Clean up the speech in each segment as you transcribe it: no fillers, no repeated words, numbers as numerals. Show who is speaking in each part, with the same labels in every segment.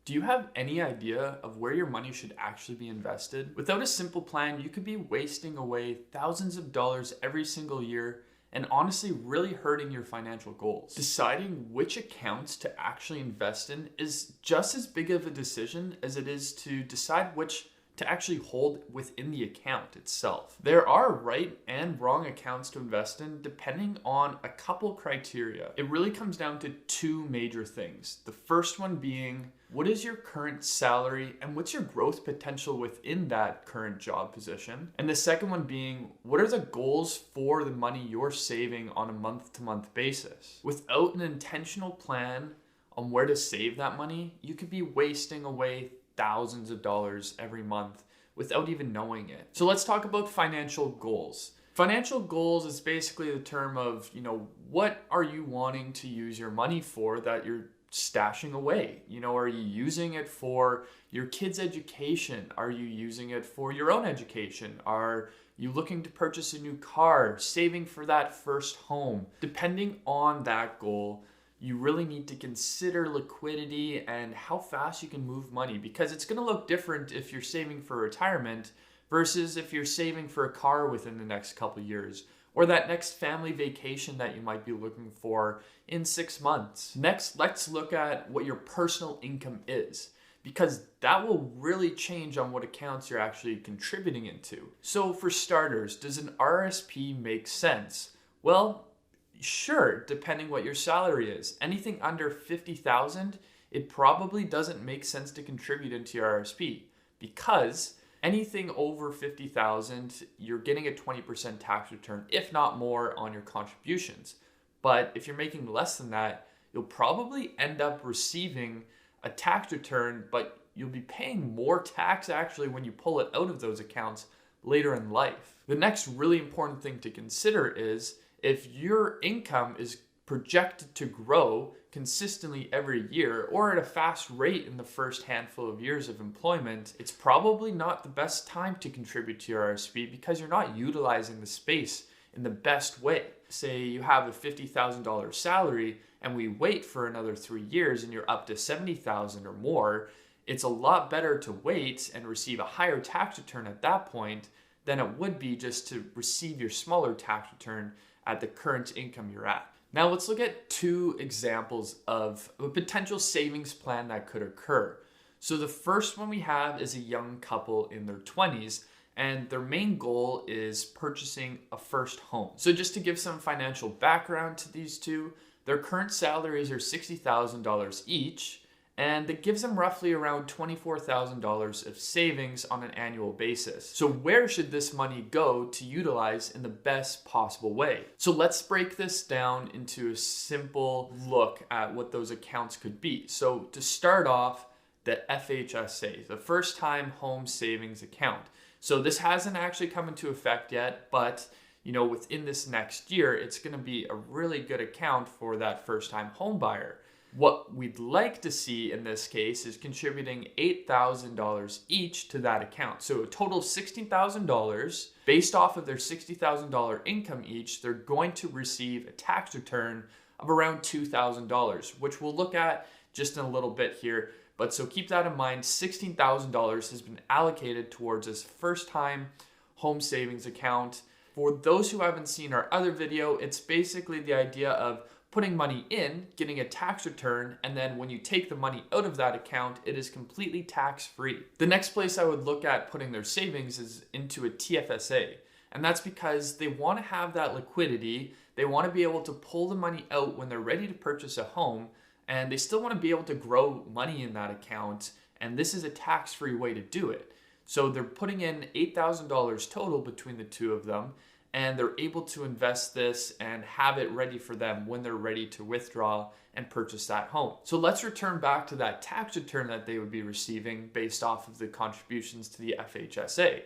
Speaker 1: Do you have any idea of where your money should actually be invested? Without a simple plan, you could be wasting away thousands of dollars every single year and honestly really hurting your financial goals. Deciding which accounts to actually invest in is just as big of a decision as it is to decide which to actually hold within the account itself. There are right and wrong accounts to invest in depending on a couple criteria. It really comes down to two major things. The first one being, what is your current salary and what's your growth potential within that current job position? And the second one being, what are the goals for the money you're saving on a month-to-month basis? Without an intentional plan on where to save that money, you could be wasting away thousands of dollars every month without even knowing it. So let's talk about financial goals. Financial goals is basically the term of, what are you wanting to use your money for that you're stashing away? Are you using it for your kids' education? Are you using it for your own education? Are you looking to purchase a new car, saving for that first home? Depending on that goal, you really need to consider liquidity and how fast you can move money, because it's going to look different if you're saving for retirement versus if you're saving for a car within the next couple of years, or that next family vacation that you might be looking for in 6 months. Next, let's look at what your personal income is, because that will really change on what accounts you're actually contributing into. So for starters, does an RSP make sense? Well, sure, depending what your salary is. Anything under $50,000, it probably doesn't make sense to contribute into your RSP, because anything over $50,000, you're getting a 20% tax return, if not more, on your contributions. But if you're making less than that, you'll probably end up receiving a tax return, but you'll be paying more tax actually when you pull it out of those accounts later in life. The next really important thing to consider is, if your income is projected to grow consistently every year or at a fast rate in the first handful of years of employment, it's probably not the best time to contribute to your RSP because you're not utilizing the space in the best way. Say you have a $50,000 salary and we wait for another 3 years and you're up to $70,000 or more, it's a lot better to wait and receive a higher tax return at that point than it would be just to receive your smaller tax return at the current income you're at. Now let's look at two examples of a potential savings plan that could occur. So the first one we have is a young couple in their 20s, and their main goal is purchasing a first home. So just to give some financial background to these two, their current salaries are $60,000 each, and that gives them roughly around $24,000 of savings on an annual basis. So where should this money go to utilize in the best possible way? So let's break this down into a simple look at what those accounts could be. So to start off, the FHSA, the First Time Home Savings Account. So this hasn't actually come into effect yet, but within this next year, it's gonna be a really good account for that first-time home buyer. What we'd like to see in this case is contributing $8,000 each to that account. So a total of $16,000. Based off of their $60,000 income each, they're going to receive a tax return of around $2,000, which we'll look at just in a little bit here. But so keep that in mind, $16,000 has been allocated towards this first-time home savings account. For those who haven't seen our other video, it's basically the idea of putting money in, getting a tax return, and then when you take the money out of that account, it is completely tax-free. The next place I would look at putting their savings is into a TFSA. And that's because they want to have that liquidity. They want to be able to pull the money out when they're ready to purchase a home, and they still want to be able to grow money in that account. And this is a tax-free way to do it. So they're putting in $8,000 total between the two of them, and they're able to invest this and have it ready for them when they're ready to withdraw and purchase that home. So let's return back to that tax return that they would be receiving based off of the contributions to the FHSA.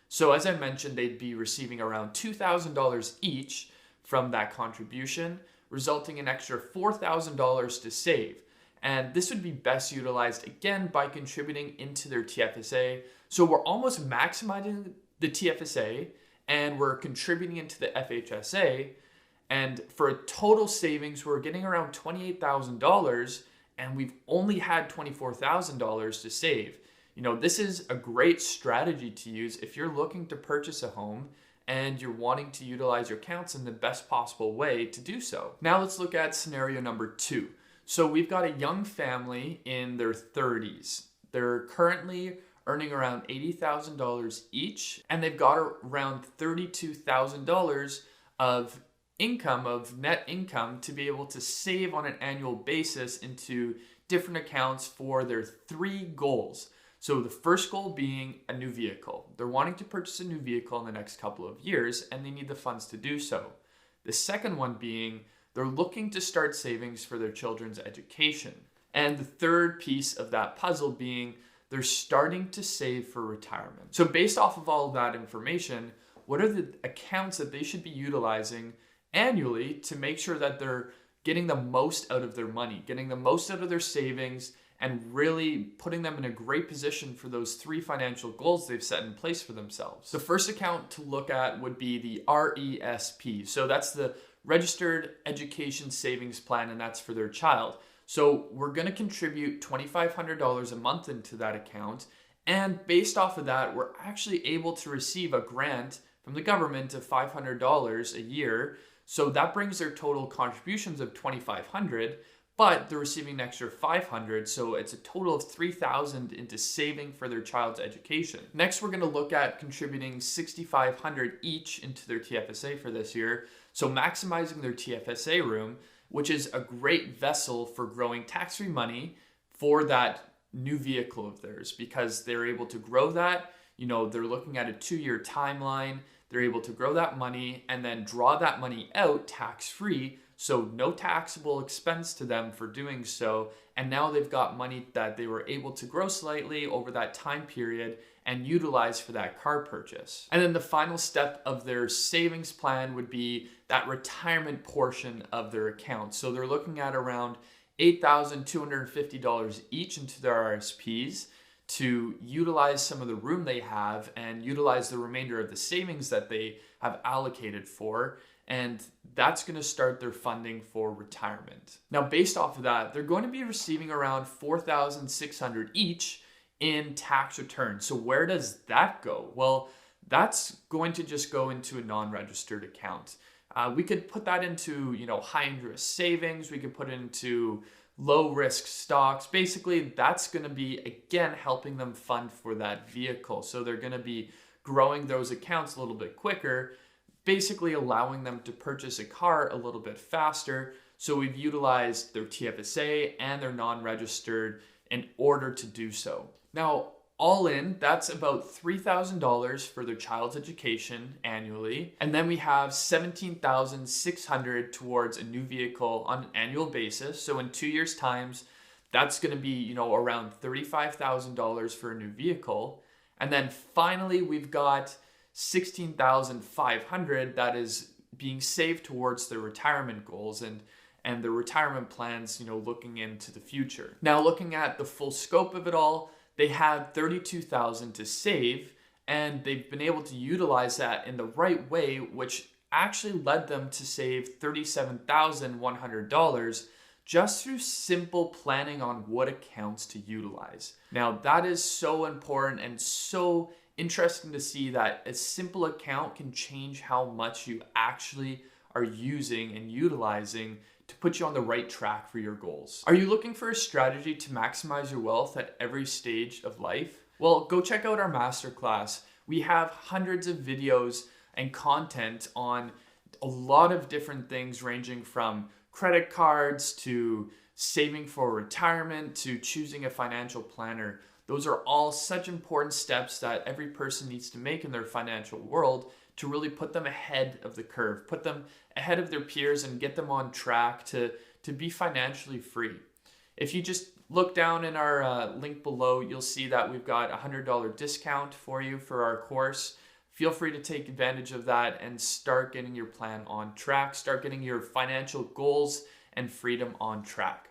Speaker 1: So as I mentioned, they'd be receiving around $2,000 each from that contribution, resulting in extra $4,000 to save. And this would be best utilized again by contributing into their TFSA. So we're almost maximizing the TFSA and we're contributing into the FHSA. And for a total savings, we're getting around $28,000. and we've only had $24,000 to save. This is a great strategy to use if you're looking to purchase a home and you're wanting to utilize your accounts in the best possible way to do so. Now let's look at scenario number 2. So we've got a young family in their 30s. They're currently earning around $80,000 each, and they've got around $32,000 of income, of net income, to be able to save on an annual basis into different accounts for their 3 goals. So the first goal being a new vehicle. They're wanting to purchase a new vehicle in the next couple of years, and they need the funds to do so. The second one being they're looking to start savings for their children's education. And the third piece of that puzzle being they're starting to save for retirement. So based off of all of that information, what are the accounts that they should be utilizing annually to make sure that they're getting the most out of their money, getting the most out of their savings, and really putting them in a great position for those 3 financial goals they've set in place for themselves? The first account to look at would be the RESP. So that's the Registered Education Savings Plan, and that's for their child. So we're going to contribute $2,500 a month into that account, and based off of that, we're actually able to receive a grant from the government of $500 a year. So that brings their total contributions of $2,500, but they're receiving an extra $500, so it's a total of $3,000 into saving for their child's education. Next, we're going to look at contributing $6,500 each into their TFSA for this year, so maximizing their TFSA room, which is a great vessel for growing tax-free money for that new vehicle of theirs, because they're able to grow that. They're looking at a 2-year timeline. They're able to grow that money and then draw that money out tax-free, so no taxable expense to them for doing so. And now they've got money that they were able to grow slightly over that time period and utilize for that car purchase. And then the final step of their savings plan would be that retirement portion of their account. So they're looking at around $8,250 each into their RSPs to utilize some of the room they have and utilize the remainder of the savings that they have allocated for. And that's going to start their funding for retirement. Now, based off of that, they're going to be receiving around $4,600 each in tax returns. So where does that go? Well, that's going to just go into a non-registered account. We could put that into, high interest savings. We could put it into low risk stocks. Basically, that's going to be, again, helping them fund for that vehicle. So they're going to be growing those accounts a little bit quicker, basically allowing them to purchase a car a little bit faster. So we've utilized their TFSA and their non-registered in order to do so. Now, all in, that's about $3,000 for their child's education annually. And then we have $17,600 towards a new vehicle on an annual basis. So in 2 years' times, that's going to be, around $35,000 for a new vehicle. And then finally, we've got $16,500 that is being saved towards their retirement goals and their retirement plans, looking into the future. Now, looking at the full scope of it all, they had $32,000 to save, and they've been able to utilize that in the right way, which actually led them to save $37,100 just through simple planning on what accounts to utilize. Now, that is so important and so interesting to see that a simple account can change how much you actually are using and utilizing to put you on the right track for your goals. Are you looking for a strategy to maximize your wealth at every stage of life? Well, go check out our masterclass. We have hundreds of videos and content on a lot of different things, ranging from credit cards to saving for retirement to choosing a financial planner. Those are all such important steps that every person needs to make in their financial world to really put them ahead of the curve, put them ahead of their peers and get them on track to be financially free. If you just look down in our link below, you'll see that we've got a $100 discount for you for our course. Feel free to take advantage of that and start getting your plan on track, start getting your financial goals and freedom on track.